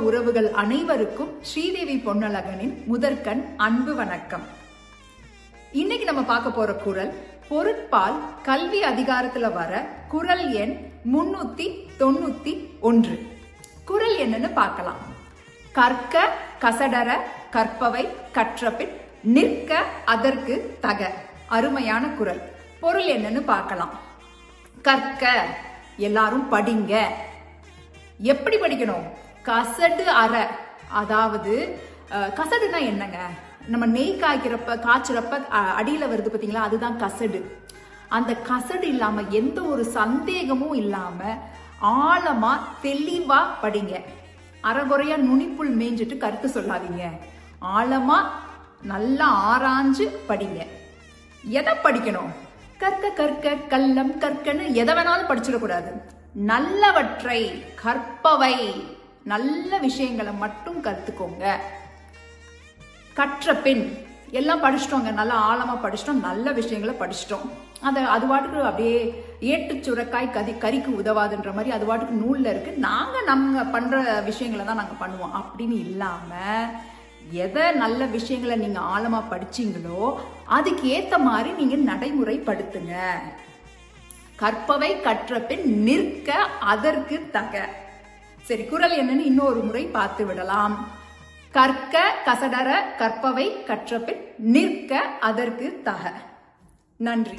உறவுகள் அனைவருக்கும் ஸ்ரீதேவி பொன்னழகனின் முதற்கண் அன்பு வணக்கம். இன்னைக்கு நம்ம பார்க்க போற குறள் பொருட்பால் கல்வி அதிகாரத்துல வர குறள் எண் 391. குறள் என்னன்னு பார்க்கலாம். கற்க கசடர கற்பவை கற்றபின் நிற்க அதற்கு தக. அருமையான குறள். பொருள் என்னன்னு பார்க்கலாம். கற்க, எல்லாரும் படிங்க. எப்படி படிக்கணும்? கசடு அற, அதாவது கசடுனா என்னங்க? நம்ம நெய் காய்ச்சறப்ப அடியில வருது பாத்தீங்களா, அதுதான் கசடு. அந்த கசடு இல்லாம எந்த ஒரு சந்தேகமும் இல்லாம ஆழமா தெளிவா படிங்க. அறகுறையா நுனிப்புள் மேய்ஞ்சிட்டு கருத்து சொல்லாதீங்க. ஆழமா நல்லா ஆராய்ஞ்சு படிங்க. எதை படிக்கணும்? கற்க கற்க கல்லம் கற்கன்னு எதை வேணாலும் படிச்சிடக்கூடாது. நல்லவற்றை, கற்பவை, நல்ல விஷயங்களை மட்டும் கத்துக்கோங்க. கற்ற பின் எல்லாம் படிச்சிட்டோங்க, நல்லா ஆழமா படிச்சிட்டோம், நல்ல விஷயங்களை படிச்சிட்டோம். அது வாட்டுக்கு அப்படியே ஏட்டு சுரக்காய் கறிக்கு உதவாதுன்ற மாதிரி அது வாட்டுக்கு நூல்ல இருக்கு, நம்ம பண்ற விஷயங்களை தான் நாங்க பண்ணுவோம் அப்படின்னு இல்லாம எதை நல்ல விஷயங்களை நீங்க ஆழமா படிச்சீங்களோ அதுக்கு ஏத்த மாதிரி நீங்க நடைமுறைப்படுத்துங்க. கற்பவை கற்ற பின் நிற்க அதற்கு தக. சரி, குறள் என்னன்னு இன்னொரு முறை பார்த்து விடலாம். கற்க கசடர கற்பவை கற்ற பின் நிற்க அதற்கு தக. நன்றி.